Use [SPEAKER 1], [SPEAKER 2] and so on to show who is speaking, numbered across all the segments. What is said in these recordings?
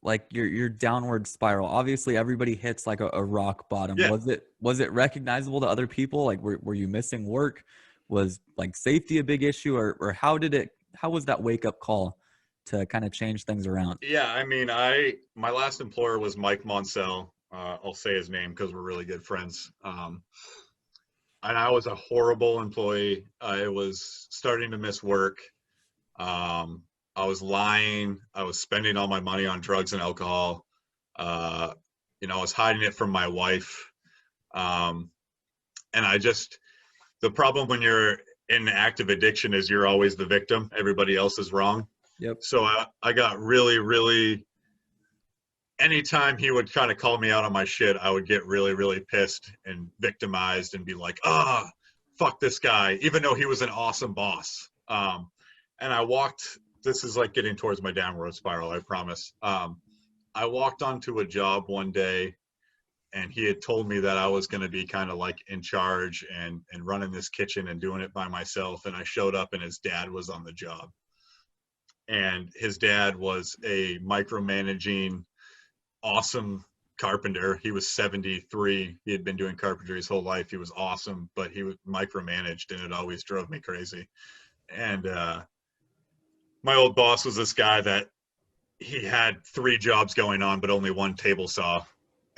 [SPEAKER 1] like your downward spiral? Obviously everybody hits like a rock bottom.
[SPEAKER 2] Yeah.
[SPEAKER 1] Was it recognizable to other people? Like were you missing work? Was like safety a big issue, or how was that wake up call to kind of change things around?
[SPEAKER 2] Yeah, I mean, my last employer was Mike Monsell. I'll say his name because we're really good friends. And I was a horrible employee. I was starting to miss work. Um, I was lying. I was spending all my money on drugs and alcohol. Uh, I was hiding it from my wife. Um, and the problem when you're in active addiction is you're always the victim. Everybody else is wrong.
[SPEAKER 1] Yep.
[SPEAKER 2] So I got really, really, anytime he would kind of call me out on my shit, I would get really, really pissed and victimized and be like, fuck this guy, even though he was an awesome boss. And this is like getting towards my downward spiral, I promise. I walked onto a job one day and he had told me that I was going to be kind of like in charge and running this kitchen and doing it by myself. And I showed up and his dad was on the job. And his dad was a micromanaging, awesome carpenter. He was 73. He had been doing carpentry his whole life. He was awesome, but he was micromanaged and it always drove me crazy. And my old boss was this guy that he had 3 jobs going on, but only 1 table saw.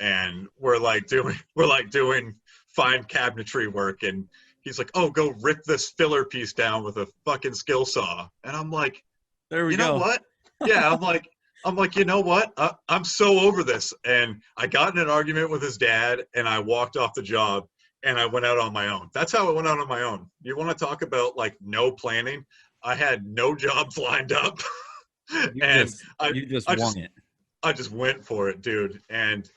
[SPEAKER 2] And we're like doing fine cabinetry work. And he's like, oh, go rip this filler piece down with a fucking skill saw. And I'm like,
[SPEAKER 1] There we
[SPEAKER 2] you
[SPEAKER 1] go.
[SPEAKER 2] know what? Yeah, I'm like, you know what? I'm so over this. And I got in an argument with his dad and I walked off the job and I went out on my own. That's how I went out on my own. You want to talk about like no planning? I had no jobs lined up.
[SPEAKER 1] You just won it.
[SPEAKER 2] I just went for it, dude. And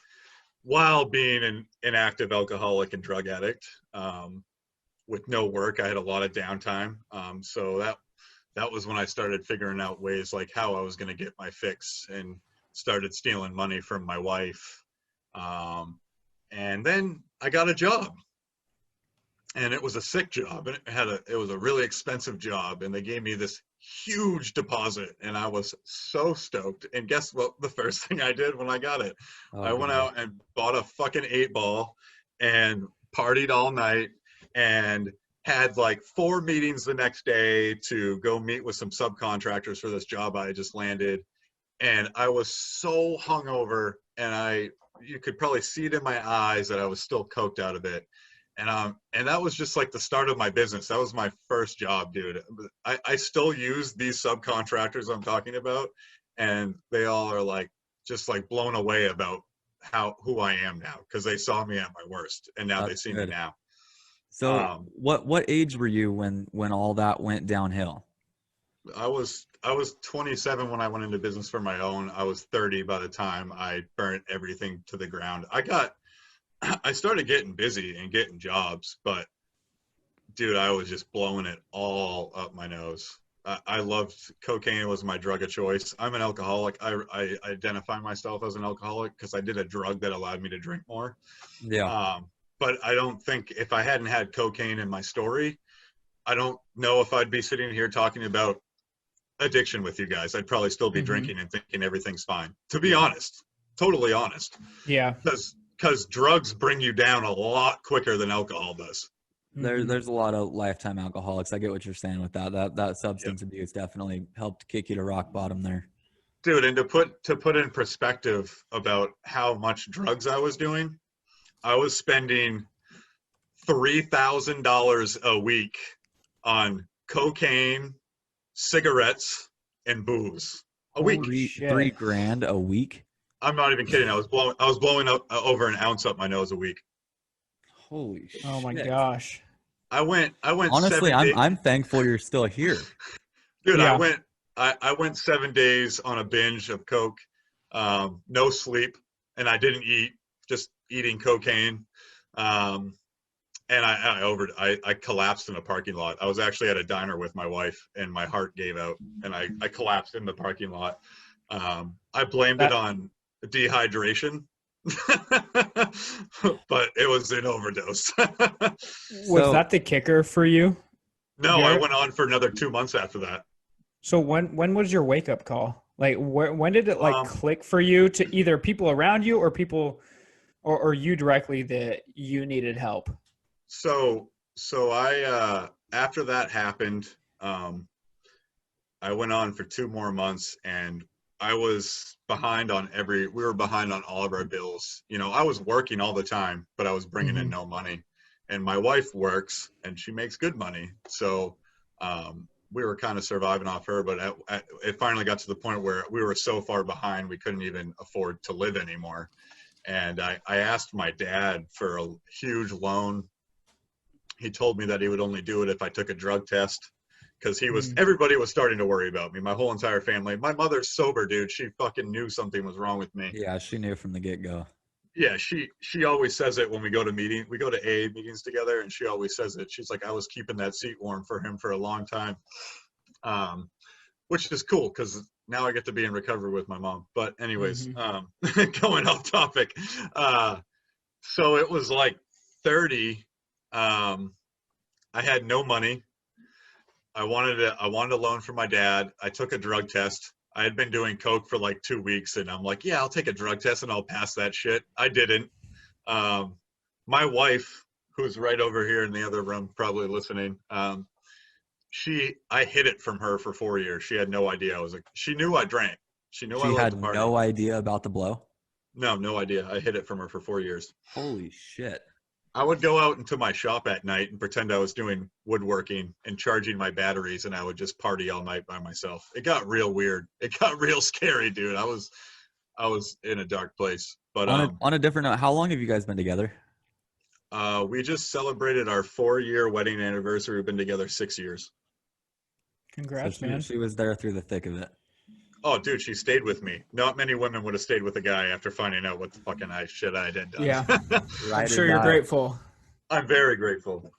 [SPEAKER 2] while being an active alcoholic and drug addict, with no work, I had a lot of downtime. So that was when I started figuring out ways like how I was going to get my fix and started stealing money from my wife. And then I got a job and it was a sick job and it was a really expensive job. And they gave me this huge deposit and I was so stoked. And guess what? The first thing I did when I got it, I went out and bought a fucking 8-ball and partied all night and had like 4 meetings the next day to go meet with some subcontractors for this job I just landed. And I was so hungover and you could probably see it in my eyes that I was still coked out of it. And that was just like the start of my business. That was my first job, dude. I still use these subcontractors I'm talking about and they all are like, just like blown away about who I am now. Cause they saw me at my worst and now they see me now.
[SPEAKER 1] So what age were you when all that went downhill?
[SPEAKER 2] I was 27 when I went into business for my own. I was 30 by the time I burnt everything to the ground. I started getting busy and getting jobs, but dude, I was just blowing it all up my nose. I loved cocaine was my drug of choice. I'm an alcoholic. I identify myself as an alcoholic because I did a drug that allowed me to drink more.
[SPEAKER 1] Yeah.
[SPEAKER 2] But I don't think if I hadn't had cocaine in my story, I don't know if I'd be sitting here talking about addiction with you guys. I'd probably still be drinking and thinking everything's fine. To be honest, totally honest.
[SPEAKER 3] Yeah.
[SPEAKER 2] Because drugs bring you down a lot quicker than alcohol does.
[SPEAKER 1] There's a lot of lifetime alcoholics. I get what you're saying with that substance abuse definitely helped kick you to rock bottom there.
[SPEAKER 2] Dude, and to put in perspective about how much drugs I was doing, I was spending $3,000 a week on cocaine, cigarettes, and booze a week.
[SPEAKER 1] $3,000 a week.
[SPEAKER 2] I'm not even kidding. I was blowing up over an ounce up my nose a week.
[SPEAKER 1] Holy shit!
[SPEAKER 3] Oh my gosh!
[SPEAKER 2] I went.
[SPEAKER 1] Honestly, I'm thankful you're still here,
[SPEAKER 2] dude. Yeah. I went 7 days on a binge of coke, no sleep, and I didn't eat. Just eating cocaine. And I collapsed in a parking lot. I was actually at a diner with my wife and my heart gave out and I collapsed in the parking lot. I blamed it on dehydration, but it was an overdose.
[SPEAKER 3] Was that the kicker for you?
[SPEAKER 2] No, I went on for another 2 months after that.
[SPEAKER 3] So when was your wake up call? Like when did it like click for you to either people around you or people or you directly that you needed help?
[SPEAKER 2] So I after that happened, I went on for 2 more months, and I was behind on we were behind on all of our bills. You know, I was working all the time, but I was bringing in no money. And my wife works and she makes good money. So we were kind of surviving off her, but it finally got to the point where we were so far behind, we couldn't even afford to live anymore. And I asked my dad for a huge loan. He told me that he would only do it if I took a drug test, because everybody was starting to worry about me. My whole entire family. My mother's sober, dude. She fucking knew something was wrong with me.
[SPEAKER 1] Yeah, she knew from the get-go.
[SPEAKER 2] Yeah, she always says it when we go to AA meetings together, and she always says it. She's like, I was keeping that seat warm for him for a long time, which is cool because now I get to be in recovery with my mom. But anyways, going off topic. So it was like 30. I had no money. I wanted a loan from my dad. I took a drug test. I had been doing coke for like 2 weeks, and I'm like, yeah, I'll take a drug test and I'll pass that shit. I didn't. My wife, who's right over here in the other room, probably listening, I hid it from her for 4 years. She had no idea. She knew I drank. She knew I loved to party.
[SPEAKER 1] No idea about the blow?
[SPEAKER 2] No idea. I hid it from her for 4 years.
[SPEAKER 1] Holy shit.
[SPEAKER 2] I would go out into my shop at night and pretend I was doing woodworking and charging my batteries, and I would just party all night by myself. It got real weird. It got real scary, dude. I was in a dark place. But
[SPEAKER 1] on a different note, how long have you guys been together?
[SPEAKER 2] We just celebrated our 4-year wedding anniversary. We've been together 6 years.
[SPEAKER 3] Congrats,
[SPEAKER 1] so
[SPEAKER 3] man.
[SPEAKER 1] She was there through the thick of it.
[SPEAKER 2] Oh, dude, she stayed with me. Not many women would have stayed with a guy after finding out what the fucking shit I had done.
[SPEAKER 3] Yeah, I'm sure you're grateful.
[SPEAKER 2] I'm very grateful.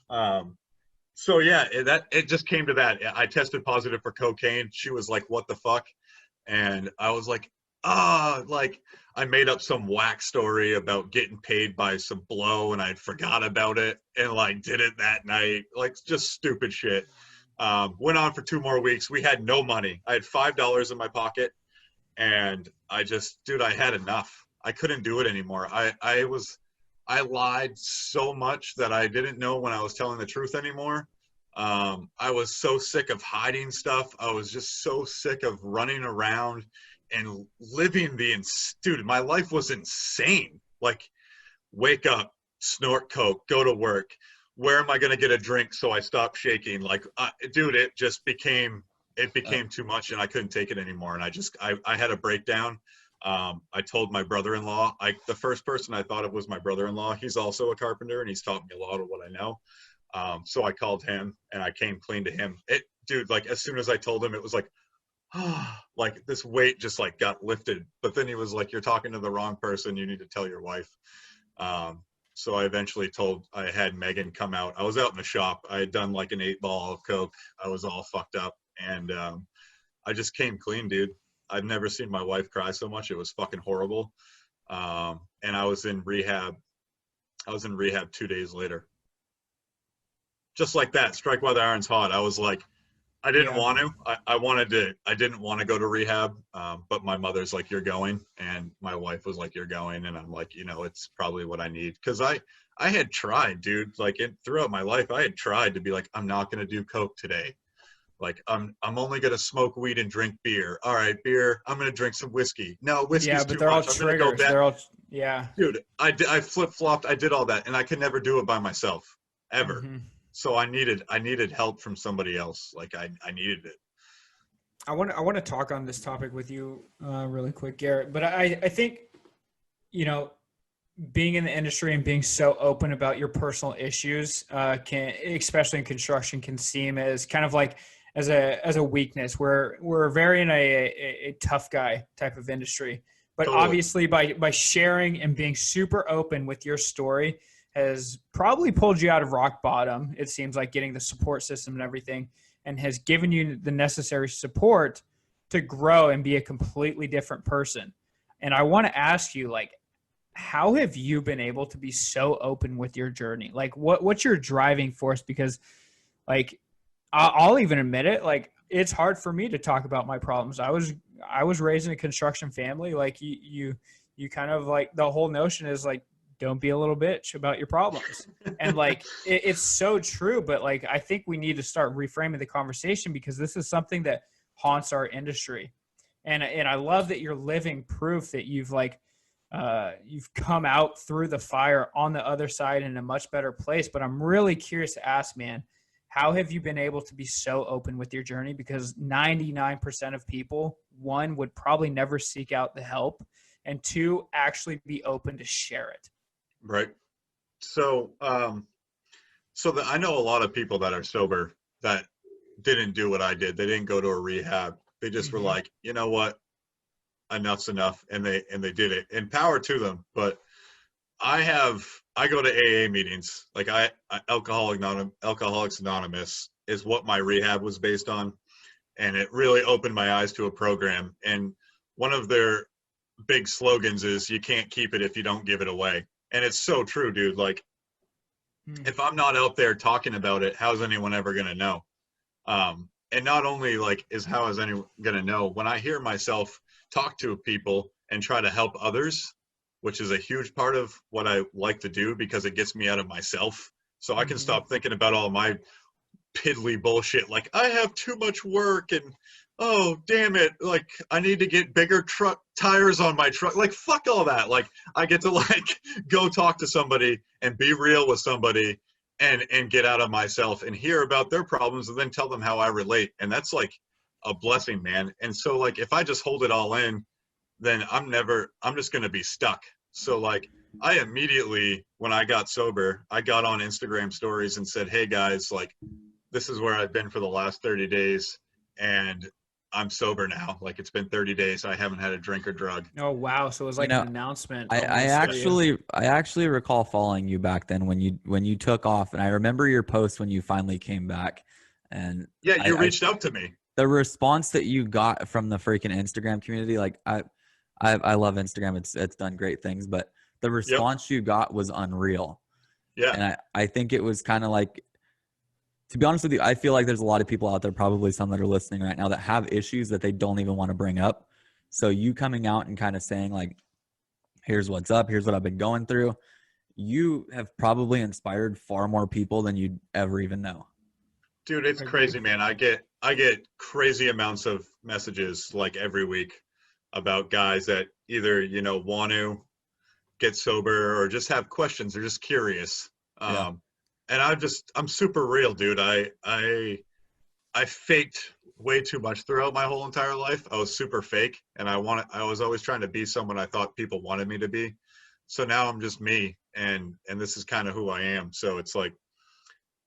[SPEAKER 2] So yeah, it just came to that. I tested positive for cocaine. She was like, "What the fuck?" And I was like, like I made up some whack story about getting paid by some blow, and I'd forgot about it, and like did it that night, like just stupid shit. Went on for 2 more weeks. We had no money. I had $5 in my pocket, and I had enough. I couldn't do it anymore. I lied so much that I didn't know when I was telling the truth anymore. I was so sick of hiding stuff. I was just so sick of running around and living dude, my life was insane. Like, wake up, snort coke, go to work. Where am I going to get a drink so I stop shaking? Like, dude, it became too much, and I couldn't take it anymore. And I had a breakdown. I told my brother-in-law, the first person I thought of was my brother-in-law. He's also a carpenter, and he's taught me a lot of what I know. So I called him, and I came clean to him. Dude, like, as soon as I told him, it was like, like this weight just like got lifted. But then he was like, "You're talking to the wrong person. You need to tell your wife." So I eventually I had Megan come out. I was out in the shop. I had done like an 8-ball of coke. I was all fucked up, and I just came clean, dude. I've never seen my wife cry so much. It was fucking horrible. And I was in rehab. 2 days later. Just like that, strike while the iron's hot. I was like, I didn't want to. I didn't want to go to rehab, but my mother's like, "You're going," and my wife was like, "You're going," and I'm like, it's probably what I need, because I had tried, dude. Like, throughout my life, I had tried to be like, I'm not gonna do coke today. Like, I'm only gonna smoke weed and drink beer. All right, beer. I'm gonna drink some whiskey. No, whiskey's too much.
[SPEAKER 3] They're all triggers. They're all
[SPEAKER 2] Dude, I flip-flopped. I did all that, and I could never do it by myself ever. So I needed help from somebody else. Like, I needed it.
[SPEAKER 3] I want to talk on this topic with you really quick, Garrett. But I think, being in the industry and being so open about your personal issues can, especially in construction, can seem as kind of like as a weakness. We're very in a tough guy type of industry. But
[SPEAKER 2] Totally.
[SPEAKER 3] Obviously by sharing and being super open with your story has probably pulled you out of rock bottom. It seems like, getting the support system and everything, and has given you the necessary support to grow and be a completely different person. And I want to ask you, like, how have you been able to be so open with your journey? Like, what's your driving force? Because, like, I'll even admit it, like, it's hard for me to talk about my problems. I was raised in a construction family. Like you kind of like, the whole notion is like, don't be a little bitch about your problems. And like, it's so true. But like, I think we need to start reframing the conversation, because this is something that haunts our industry. And I love that you're living proof that you've come out through the fire on the other side in a much better place. But I'm really curious to ask, man, how have you been able to be so open with your journey? Because 99% of people, one, would probably never seek out the help, and two, actually be open to share it.
[SPEAKER 2] Right. So, I know a lot of people that are sober that didn't do what I did. They didn't go to a rehab. They just were like, you know what, enough's enough, and they did it. And power to them. But I go to AA meetings. Like Alcoholics Anonymous is what my rehab was based on, and it really opened my eyes to a program. And one of their big slogans is, "You can't keep it if you don't give it away." And it's so true, dude. Like, if I'm not out there talking about it, how's anyone ever gonna know? And not only like how is anyone gonna know, when I hear myself talk to people and try to help others, which is a huge part of what I like to do, because it gets me out of myself. So I can stop thinking about all my piddly bullshit, like I have too much work, and oh damn it, like I need to get bigger truck tires on my truck. Like, fuck all that. Like, I get to like go talk to somebody and be real with somebody, and get out of myself and hear about their problems, and then tell them how I relate. And that's like a blessing, man. And so like, if I just hold it all in, then I'm just going to be stuck. So like, I immediately, when I got sober, I got on Instagram stories and said, hey guys, like, this is where I've been for the last 30 days, and I'm sober now. Like, it's been 30 days. I haven't had a drink or drug.
[SPEAKER 3] Oh, wow. So it was like an announcement.
[SPEAKER 1] I actually recall following you back then when you took off, and I remember your post when you finally came back. And
[SPEAKER 2] yeah, you reached out to me.
[SPEAKER 1] The response that you got from the freaking Instagram community, like I love Instagram. It's done great things, but the response you got was unreal.
[SPEAKER 2] Yeah.
[SPEAKER 1] And I think it was kind of like, to be honest with you, I feel like there's a lot of people out there, probably some that are listening right now, that have issues that they don't even want to bring up. So you coming out and kind of saying like, here's what's up, here's what I've been going through, you have probably inspired far more people than you'd ever even know.
[SPEAKER 2] Dude, it's crazy, man. I get crazy amounts of messages like every week about guys that either, want to get sober or just have questions or just curious. And I'm super real, dude. I faked way too much throughout my whole entire life. I was super fake, and I was always trying to be someone I thought people wanted me to be. So now I'm just me, and this is kind of who I am. So it's like,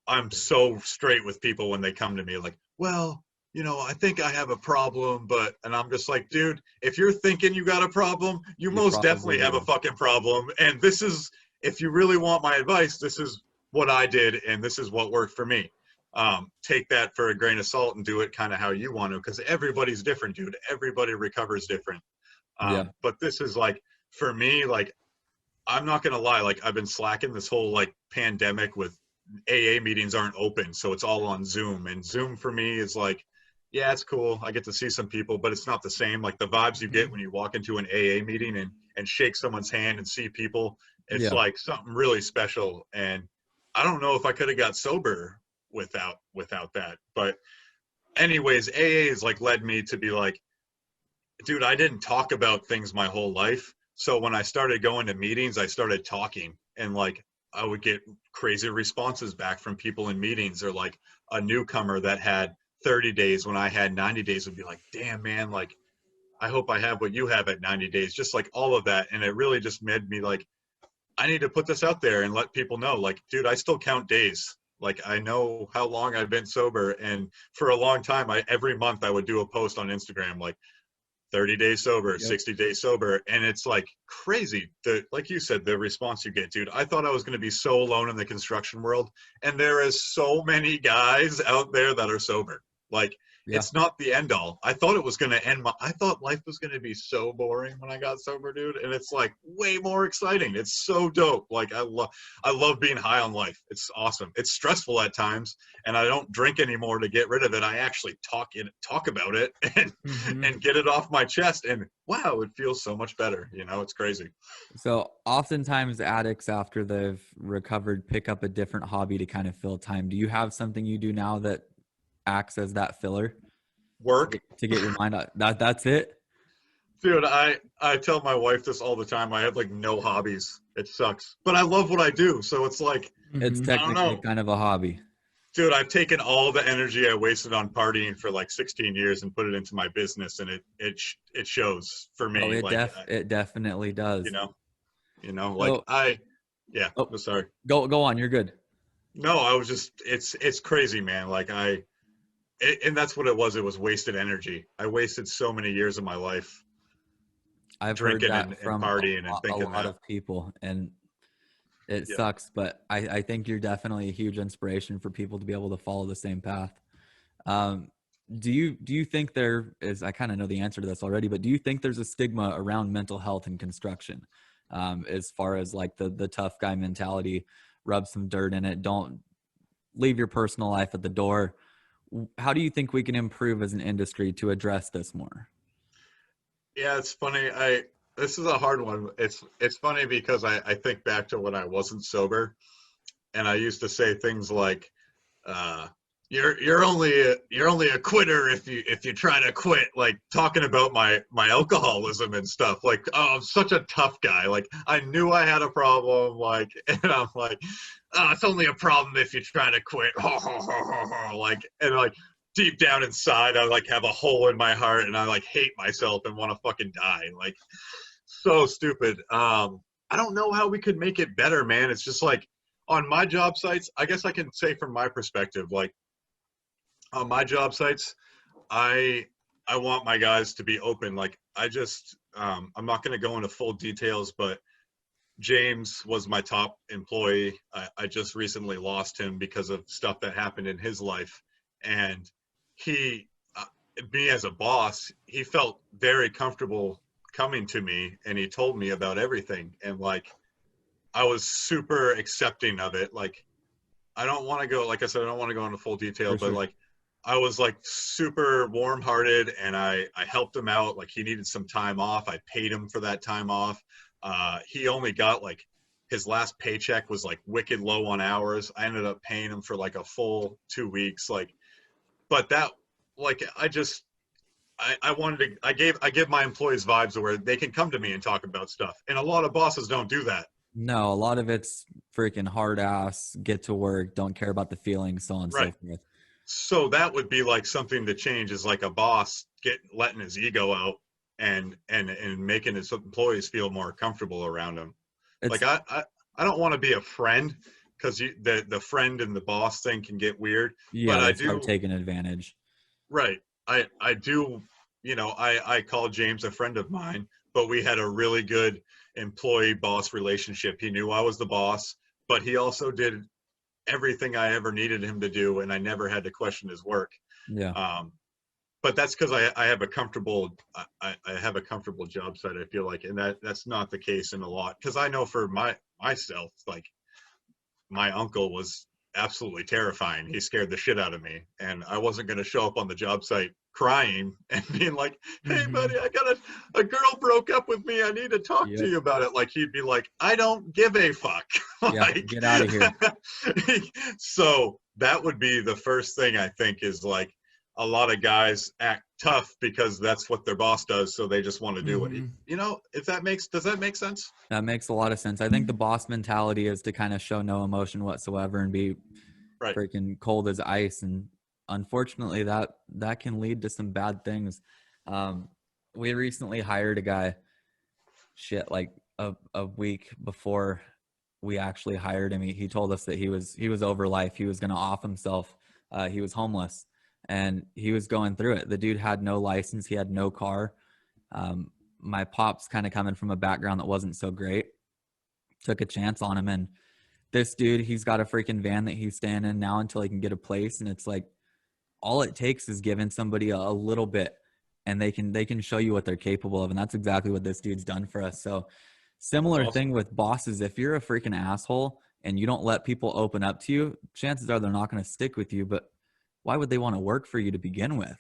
[SPEAKER 2] I'm so straight with people when they come to me like, well, I think I have a problem, and I'm just like, dude, if you're thinking you got a problem, you most definitely have a fucking problem. And this is, if you really want my advice, this is what I did, and this is what worked for me. Take that for a grain of salt and do it kind of how you want to, because everybody's different, dude. Everybody recovers different. But this is like, for me, like, I'm not going to lie. Like, I've been slacking this whole like pandemic with AA meetings aren't open. So it's all on Zoom, and Zoom for me is like, yeah, it's cool. I get to see some people, but it's not the same. Like, the vibes you get when you walk into an AA meeting and shake someone's hand and see people, it's like something really special. And I don't know if I could have got sober without that. But anyways, AA has like led me to be like, dude, I didn't talk about things my whole life. So when I started going to meetings, I started talking, and like, I would get crazy responses back from people in meetings, or like a newcomer that had 30 days when I had 90 days would be like, damn, man, like, I hope I have what you have at 90 days, just like all of that. And it really just made me like, I need to put this out there and let people know, like, dude, I still count days. Like, I know how long I've been sober. And for a long time, every month I would do a post on Instagram, like 30 days sober, 60 days sober. And it's like crazy. Like you said, the response you get, dude. I thought I was going to be so alone in the construction world. And there is so many guys out there that are sober. Like, it's not the end all. I thought it was going to end I thought life was going to be so boring when I got sober, dude. And it's like way more exciting. It's so dope. Like I love being high on life. It's awesome. It's stressful at times, and I don't drink anymore to get rid of it. I actually talk about it and get it off my chest. And wow, it feels so much better. You know, it's crazy.
[SPEAKER 1] So oftentimes addicts, after they've recovered, pick up a different hobby to kind of fill time. Do you have something you do now that acts as that filler?
[SPEAKER 2] Work.
[SPEAKER 1] To get your mind out. That's it?
[SPEAKER 2] Dude, I tell my wife this all the time. I have like no hobbies. It sucks. But I love what I do. So it's like,
[SPEAKER 1] it's technically kind of a hobby.
[SPEAKER 2] Dude, I've taken all the energy I wasted on partying for like 16 years and put it into my business, and it shows for me.
[SPEAKER 1] Oh, it definitely does.
[SPEAKER 2] You know, like
[SPEAKER 1] oh,
[SPEAKER 2] sorry.
[SPEAKER 1] Go on, you're good.
[SPEAKER 2] No, I was just, it's crazy, man. Like and that's what it was. It was wasted energy. I wasted so many years of my life.
[SPEAKER 1] I've
[SPEAKER 2] drinking
[SPEAKER 1] heard that from
[SPEAKER 2] partying and thinking
[SPEAKER 1] a lot of people, and it sucks, but I think you're definitely a huge inspiration for people to be able to follow the same path. Do you think there is, I kind of know the answer to this already, but do you think there's a stigma around mental health in construction, as far as like the tough guy mentality, rub some dirt in it, don't leave your personal life at the door? How do you think we can improve as an industry to address this more?
[SPEAKER 2] Yeah, it's funny. This is a hard one. It's funny because I think back to when I wasn't sober, and I used to say things like, you're only a quitter if you try to quit, like talking about my alcoholism and stuff. Like, oh, I'm such a tough guy. Like, I knew I had a problem, like, and I'm like, oh, it's only a problem if you try to quit. Like, and like deep down inside, I like have a hole in my heart, and I like hate myself and want to fucking die. Like, so stupid. I don't know how we could make it better, man. It's just like on my job sites, I guess I can say from my perspective, like on my job sites, I want my guys to be open. Like I just, I'm not going to go into full details, but James was my top employee. I just recently lost him because of stuff that happened in his life. And he, me as a boss, he felt very comfortable coming to me, and he told me about everything. And like, I was super accepting of it. Like, I don't want to go, like I said, I don't want to go into full detail, but like, I was like super warm hearted, and I helped him out. Like, he needed some time off. I paid him for that time off. He only got like, his last paycheck was like wicked low on hours. I ended up paying him for like a full 2 weeks. Like, but that, like, I wanted to, I give my employees vibes where they can come to me and talk about stuff. And a lot of bosses don't do that.
[SPEAKER 1] No, a lot of it's freaking hard ass, get to work, don't care about the feelings, so on and so forth.
[SPEAKER 2] So that would be like something to change, is like a boss letting his ego out and making his employees feel more comfortable around him. Like I don't want to be a friend, because the friend and the boss thing can get weird.
[SPEAKER 1] Yeah,
[SPEAKER 2] but I
[SPEAKER 1] do start taking advantage.
[SPEAKER 2] Right. I do, you know, I call James a friend of mine, but we had a really good employee boss relationship. He knew I was the boss, but he also did everything I ever needed him to do, and I never had to question his work.
[SPEAKER 1] Yeah.
[SPEAKER 2] But that's because I have a comfortable job site, I feel like, and that's not the case in a lot. Because I know for myself, like, my uncle was absolutely terrifying. He scared the shit out of me, and I wasn't going to show up on the job site crying and being like, hey buddy, I got a girl broke up with me, I need to talk to you about it. Like, he'd be like, I don't give a fuck. Like,
[SPEAKER 1] get out of here.
[SPEAKER 2] So that would be the first thing, I think, is like, a lot of guys act tough because that's what their boss does, so they just want to do it. You know, does that make sense?
[SPEAKER 1] That makes a lot of sense. I think the boss mentality is to kind of show no emotion whatsoever and be freaking cold as ice, and unfortunately that can lead to some bad things. We recently hired a guy, like a week before we actually hired him. He told us that he was over life. He was going to off himself. He was homeless, and he was going through it. The dude had no license. He had no car. My pop's kind of coming from a background that wasn't so great. Took a chance on him, and this dude, he's got a freaking van that he's staying in now until he can get a place. And it's like, all it takes is giving somebody a little bit, and they can show you what they're capable of. And that's exactly what this dude's done for us. So similar thing with bosses. If you're a freaking asshole and you don't let people open up to you, chances are they're not going to stick with you. But why would they want to work for you to begin with?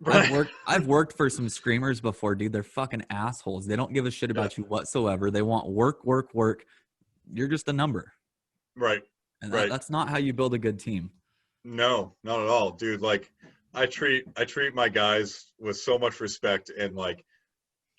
[SPEAKER 2] Right.
[SPEAKER 1] I've worked for some screamers before, dude. They're fucking assholes. They don't give a shit about you whatsoever. They want work, work, work. You're just a number.
[SPEAKER 2] Right.
[SPEAKER 1] And
[SPEAKER 2] Right.
[SPEAKER 1] that's not how you build a good team.
[SPEAKER 2] No, not at all, dude. Like I treat my guys with so much respect, and like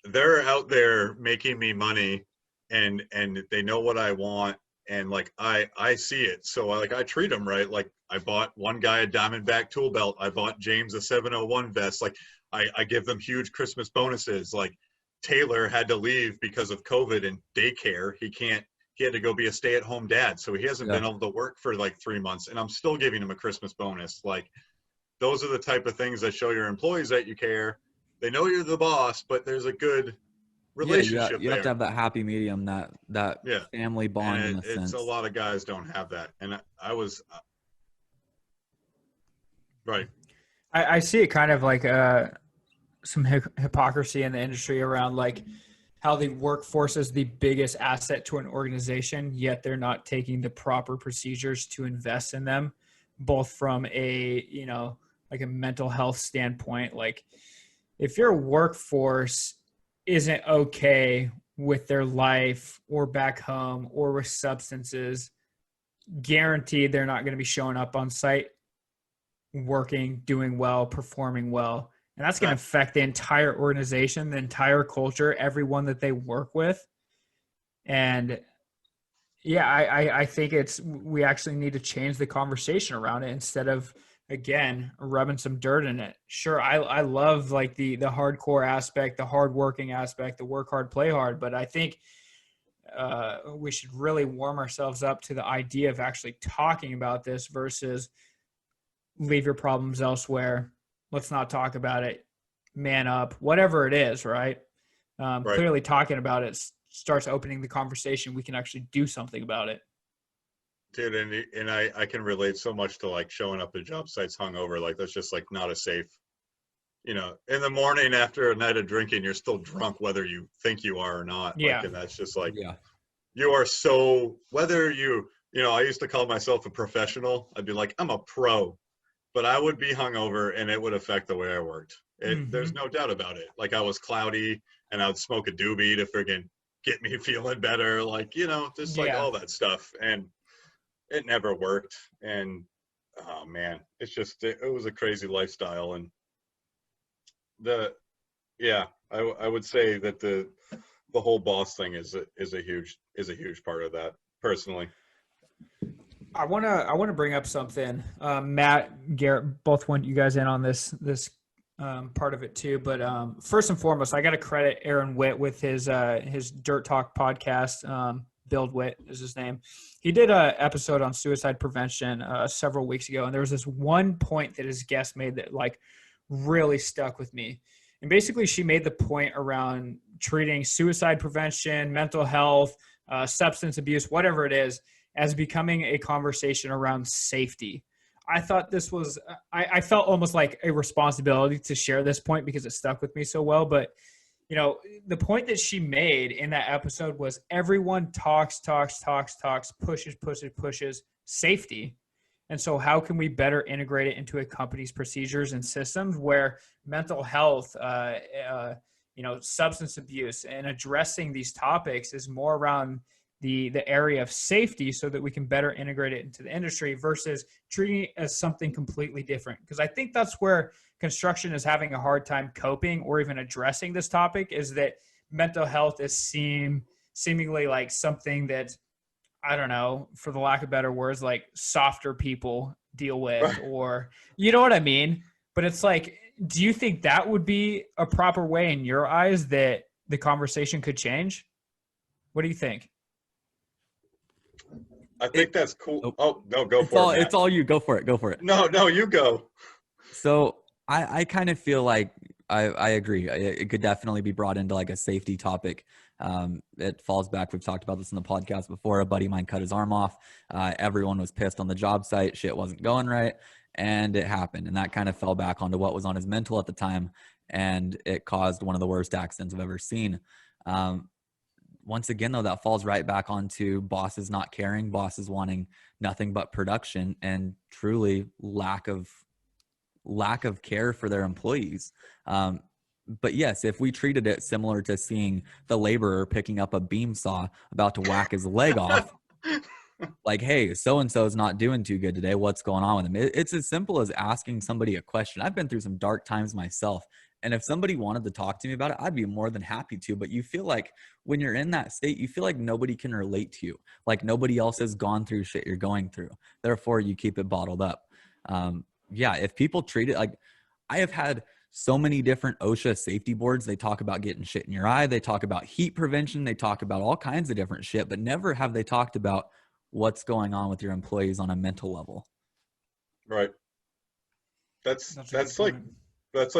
[SPEAKER 2] they're out there making me money, and they know what I want, and like I see it. So I treat them right. Like I bought one guy a Diamondback tool belt. I bought James a 701 vest. Like I give them huge Christmas bonuses. Like Taylor had to leave because of COVID and daycare. He had to go be a stay-at-home dad, so he hasn't been able to work for like 3 months, and I'm still giving him a Christmas bonus. Like those are the type of things that show your employees that you care. They know you're the boss, but there's a good relationship
[SPEAKER 1] you have to have that happy medium, that family bond,
[SPEAKER 2] and
[SPEAKER 1] in a sense.
[SPEAKER 2] a lot of guys don't have that, and I was right.
[SPEAKER 3] I see it kind of like some hypocrisy in the industry around like how the workforce is the biggest asset to an organization, yet they're not taking the proper procedures to invest in them, both from a, like a mental health standpoint. Like if your workforce isn't okay with their life or back home or with substances, guaranteed they're not going to be showing up on site, working, doing well, performing well. And that's going to affect the entire organization, the entire culture, everyone that they work with. And yeah, I think we actually need to change the conversation around it instead of, again, rubbing some dirt in it. Sure, I love like the hardcore aspect, the hardworking aspect, the work hard, play hard. But I think we should really warm ourselves up to the idea of actually talking about this versus leave your problems elsewhere. Let's not talk about it. Man up, whatever it is, right? Clearly talking about it starts opening the conversation. We can actually do something about it.
[SPEAKER 2] Dude, and I can relate so much to like showing up at job sites hungover. Like that's just like not a safe, in the morning after a night of drinking, you're still drunk whether you think you are or not.
[SPEAKER 3] Yeah.
[SPEAKER 2] Like, and that's just like, you are so, whether I used to call myself a professional. I'd be like, I'm a pro. But I would be hungover and it would affect the way I worked. There's no doubt about it. Like I was cloudy and I would smoke a doobie to friggin' get me feeling better. Like, just like all that stuff. And it never worked. And oh man, it's just, it was a crazy lifestyle. And I would say that the whole boss thing is a huge part of that personally.
[SPEAKER 3] I want to bring up something. Matt, Garrett, both want you guys in on this part of it too. But first and foremost, I got to credit Aaron Witt with his Dirt Talk podcast. Build Witt is his name. He did an episode on suicide prevention several weeks ago, and there was this one point that his guest made that like really stuck with me. And basically, she made the point around treating suicide prevention, mental health, substance abuse, whatever it is, as becoming a conversation around safety. I thought this was, I felt almost like a responsibility to share this point because it stuck with me so well. But, the point that she made in that episode was everyone talks, pushes safety. And so how can we better integrate it into a company's procedures and systems where mental health, substance abuse and addressing these topics is more around the area of safety so that we can better integrate it into the industry versus treating it as something completely different. Because I think that's where construction is having a hard time coping or even addressing this topic, is that mental health is seemingly like something that, I don't know, for the lack of better words, like softer people deal with, or you know what I mean? But it's like, do you think that would be a proper way in your eyes that the conversation could change? What do you think?
[SPEAKER 2] I think that's cool. Oh, no, go for it.
[SPEAKER 1] It's all you. Go for it. Go for it.
[SPEAKER 2] No, you go.
[SPEAKER 1] So I kind of feel like I agree. It could definitely be brought into like a safety topic. It falls back. We've talked about this in the podcast before. A buddy of mine cut his arm off. Everyone was pissed on the job site. Shit wasn't going right. and it happened. And that kind of fell back onto what was on his mental at the time. And it caused one of the worst accidents I've ever seen. Once again, though, that falls right back onto bosses not caring, bosses wanting nothing but production, and truly lack of care for their employees. But yes, if we treated it similar to seeing the laborer picking up a beam saw about to whack his leg off, like, hey, so-and-so is not doing too good today. What's going on with him? It's as simple as asking somebody a question. I've been through some dark times myself. And if somebody wanted to talk to me about it, I'd be more than happy to. But you feel like when you're in that state, you feel like nobody can relate to you. Like nobody else has gone through shit you're going through. Therefore, you keep it bottled up. Yeah, if people treat it like, I have had so many different OSHA safety boards. They talk about getting shit in your eye. They talk about heat prevention. They talk about all kinds of different shit, but never have they talked about what's going on with your employees on a mental level.
[SPEAKER 2] Right. That's like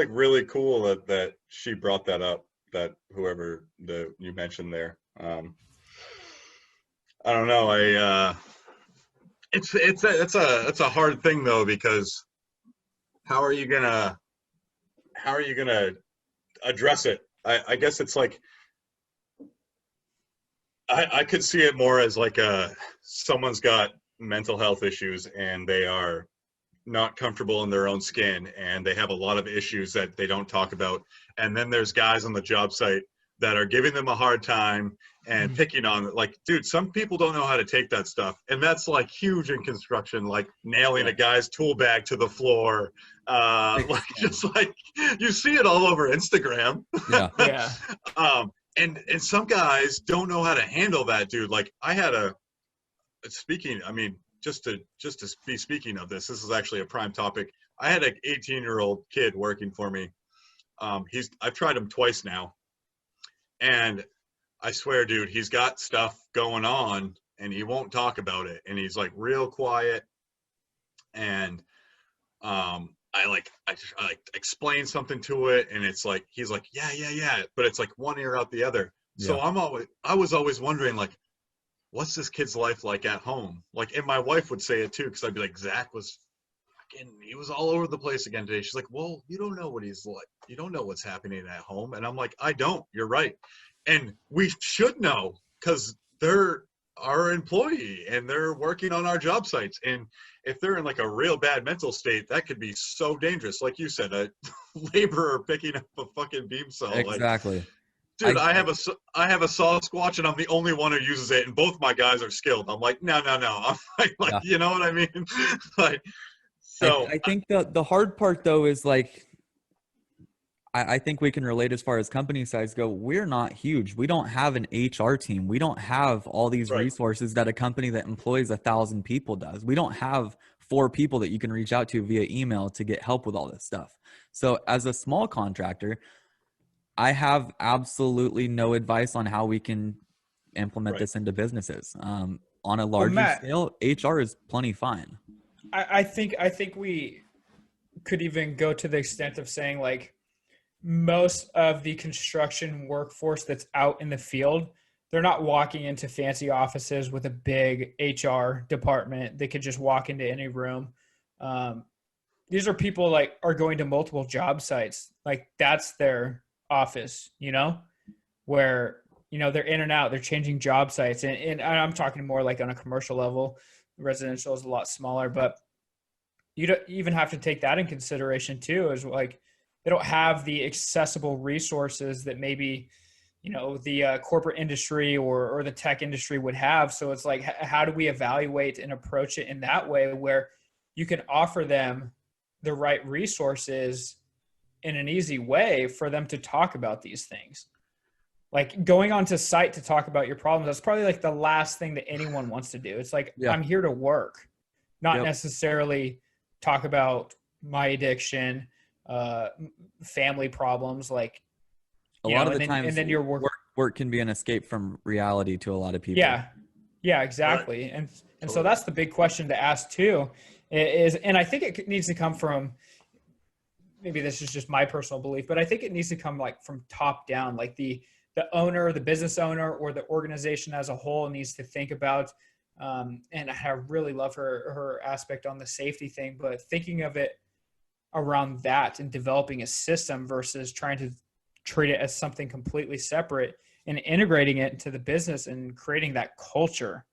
[SPEAKER 2] really cool that she brought that up, that whoever you mentioned there. I don't know. It's a hard thing though, because how are you gonna address it? I guess it's like, I could see it more as like someone's got mental health issues and they are not comfortable in their own skin and they have a lot of issues that they don't talk about. And then there's guys on the job site that are giving them a hard time and picking on it. Like, dude, some people don't know how to take that stuff. And that's like huge in construction, like nailing a guy's tool bag to the floor. Like just like you see it all over Instagram.
[SPEAKER 1] Yeah.
[SPEAKER 3] Yeah.
[SPEAKER 2] And some guys don't know how to handle that, dude. Like I had just to be speaking of this is actually a prime topic. I had an 18-year-old kid working for me. I've tried him twice now. And I swear, dude, he's got stuff going on and he won't talk about it. And he's like real quiet. And I explain something to it and it's like, he's like, yeah. But it's like one ear out the other. Yeah. So I was always wondering, like, what's this kid's life like at home? Like, and my wife would say it too, because I'd be like, Zach he was all over the place again today. She's like, well, you don't know what he's like. You don't know what's happening at home. And I'm like, I don't. You're right. And we should know, because they're our employee and they're working on our job sites. And if they're in like a real bad mental state, that could be so dangerous. Like you said, a laborer picking up a fucking beam saw.
[SPEAKER 1] Exactly.
[SPEAKER 2] Like, dude, I have a saw squatch and I'm the only one who uses it, and both my guys are skilled. I'm like, no. I'm like, yeah. You know what I mean? Like, so
[SPEAKER 1] I think the hard part though is like, I think we can relate as far as company size go. We're not huge. We don't have an HR team. We don't have all these resources that a company that employs 1,000 people does. We don't have 4 people that you can reach out to via email to get help with all this stuff. So as a small contractor, I have absolutely no advice on how we can implement this into businesses. On a larger scale, HR is plenty fine.
[SPEAKER 3] I think we could even go to the extent of saying, like, most of the construction workforce that's out in the field, they're not walking into fancy offices with a big HR department. They could just walk into any room. These are people like are going to multiple job sites. Like that's their office, you know, where, you know, they're in and out, they're changing job sites. And I'm talking more like on a commercial level. Residential is a lot smaller, but you don't even have to take that in consideration too, is like, they don't have the accessible resources that maybe, you know, the corporate industry or the tech industry would have. So it's like, how do we evaluate and approach it in that way where you can offer them the right resources in an easy way for them to talk about these things? Like going onto site to talk about your problems, that's probably like the last thing that anyone wants to do. It's like, I'm here to work, not necessarily talk about my addiction, family problems, like
[SPEAKER 1] a lot of the times, and then your work can be an escape from reality to a lot of people.
[SPEAKER 3] Yeah, exactly. And so that's the big question to ask too, is, and I think it needs to come from, maybe this is just my personal belief, but I think it needs to come like from top down, like the owner, the business owner, or the organization as a whole needs to think about And I really love her aspect on the safety thing, but thinking of it around that and developing a system versus trying to treat it as something completely separate and integrating it into the business and creating that culture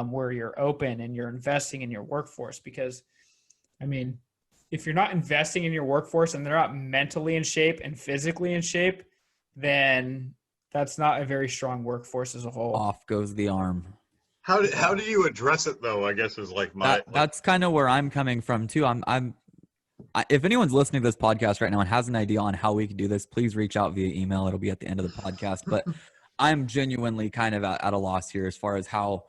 [SPEAKER 3] where you're open and you're investing in your workforce. Because, I mean, if you're not investing in your workforce and they're not mentally in shape and physically in shape, then that's not a very strong workforce as a whole.
[SPEAKER 1] Off goes the arm.
[SPEAKER 2] How do you address it though? I guess is like
[SPEAKER 1] that's kind of where I'm coming from too. If anyone's listening to this podcast right now and has an idea on how we can do this, please reach out via email. It'll be at the end of the podcast. But I'm genuinely kind of at a loss here as far as how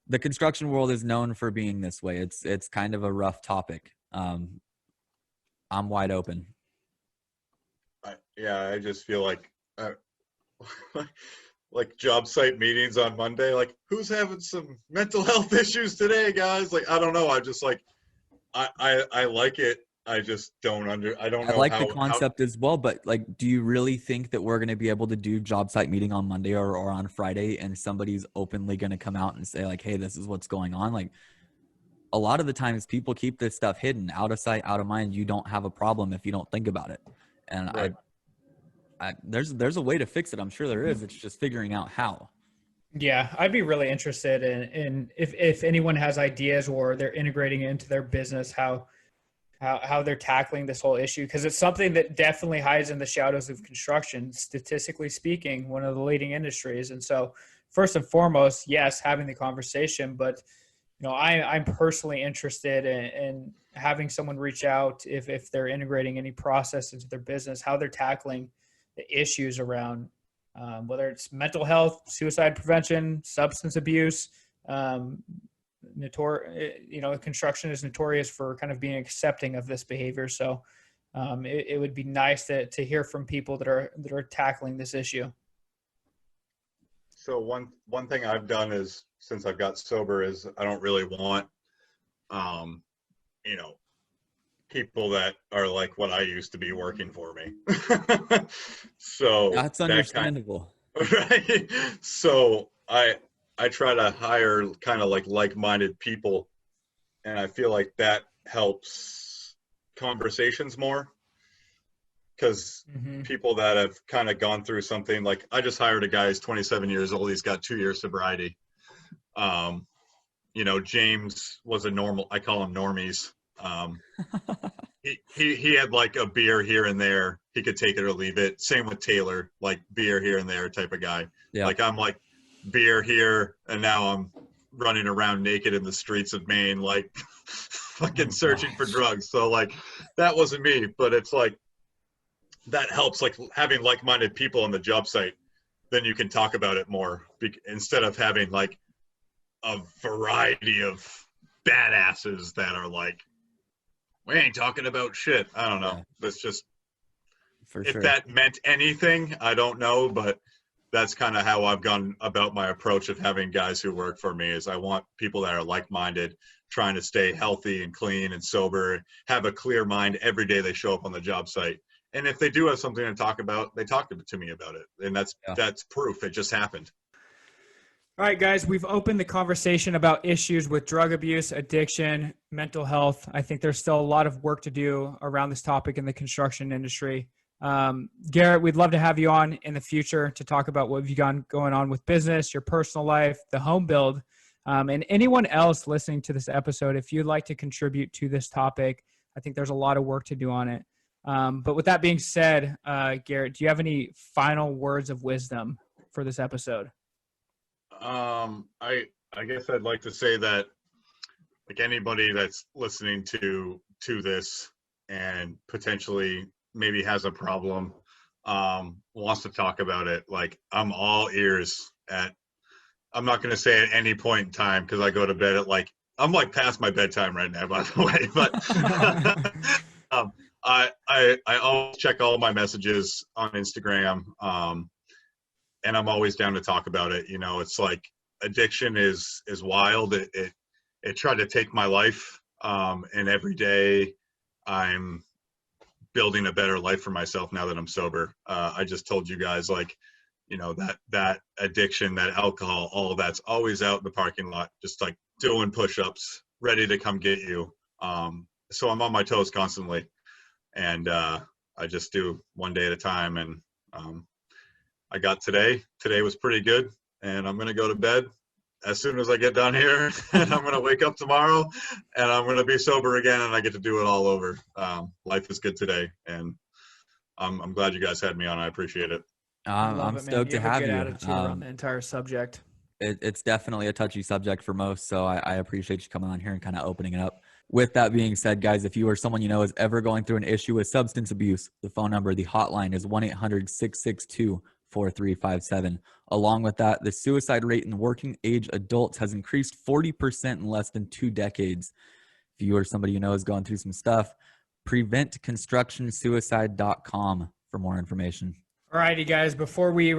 [SPEAKER 1] the construction world is known for being this way. It's kind of a rough topic. I'm wide open.
[SPEAKER 2] I just feel like like job site meetings on Monday, like who's having some mental health issues today, guys? Like, I don't know. I just like, I like it. I just don't I don't know.
[SPEAKER 1] I like the concept as well, but like, do you really think that we're going to be able to do job site meeting on Monday or on Friday and somebody's openly going to come out and say like, hey, this is what's going on? Like, a lot of the times people keep this stuff hidden, out of sight, out of mind. You don't have a problem if you don't think about it. And
[SPEAKER 2] right.
[SPEAKER 1] There's a way to fix it. I'm sure there is. It's just figuring out how.
[SPEAKER 3] Yeah, I'd be really interested in if anyone has ideas or they're integrating it into their business, how they're tackling this whole issue, because it's something that definitely hides in the shadows of construction, statistically speaking, one of the leading industries. And so first and foremost, yes, having the conversation, but I'm personally interested in having someone reach out if they're integrating any process into their business, how they're tackling the issues around whether it's mental health, suicide prevention, substance abuse. Construction is notorious for kind of being accepting of this behavior. So it would be nice to hear from people that are tackling this issue.
[SPEAKER 2] So one thing I've done is, since I've got sober, is I don't really want, people that are like what I used to be working for me. So
[SPEAKER 1] that's understandable.
[SPEAKER 2] Right. So I try to hire kind of like-minded people, and I feel like that helps conversations more, because people that have kind of gone through something, like I just hired a guy who's 27 years old. He's got 2 years sobriety. James was a normal, I call him normies. He had like a beer here and there. He could take it or leave it. Same with Taylor, like beer here and there type of guy. Yeah. Like I'm like beer here, and now I'm running around naked in the streets of Maine, like fucking searching for drugs. So like that wasn't me, but it's like that helps, like having like-minded people on the job site. Then you can talk about it more instead of having like a variety of badasses that are like, we ain't talking about shit. I don't know. Yeah. That's just, for if sure. That meant anything, I don't know, but that's kind of how I've gone about my approach of having guys who work for me. Is I want people that are like-minded, trying to stay healthy and clean and sober, have a clear mind every day they show up on the job site. And if they do have something to talk about, they talk to me about it. And that's proof. It just happened.
[SPEAKER 3] All right, guys, we've opened the conversation about issues with drug abuse, addiction, mental health. I think there's still a lot of work to do around this topic in the construction industry. Garrett, we'd love to have you on in the future to talk about what you've got going on with business, your personal life, the home build, and anyone else listening to this episode. If you'd like to contribute to this topic, I think there's a lot of work to do on it. But with that being said, Garrett, do you have any final words of wisdom for this episode?
[SPEAKER 2] I guess I'd like to say that, like, anybody that's listening to this and potentially maybe has a problem, wants to talk about it, like, I'm all ears I'm not going to say at any point in time, because I go to bed at I'm past my bedtime right now, by the way, but I always check all my messages on Instagram, and I'm always down to talk about it. It's like addiction is wild. It tried to take my life, and every day I'm building a better life for myself now that I'm sober. I just told you guys, like, you know, that addiction, that alcohol, all of that's always out in the parking lot, just like doing push-ups, ready to come get you. So I'm on my toes constantly, and I just do one day at a time. And I got today. Today was pretty good, and I'm gonna go to bed as soon as I get done here, and I'm gonna wake up tomorrow, and I'm gonna be sober again, and I get to do it all over. Life is good today, and I'm glad you guys had me on. I appreciate it.
[SPEAKER 1] I'm stoked to have
[SPEAKER 3] a good
[SPEAKER 1] you.
[SPEAKER 3] attitude around the entire subject.
[SPEAKER 1] It's definitely a touchy subject for most, so I appreciate you coming on here and kind of opening it up. With that being said, guys, if you or someone you know is ever going through an issue with substance abuse, the phone number, the hotline is 1-800-662-4357. Along with that, the suicide rate in working age adults has increased 40% in less than 2 decades. If you or somebody you know is going through some stuff, preventconstructionsuicide.com for more information.
[SPEAKER 3] All righty, guys, before we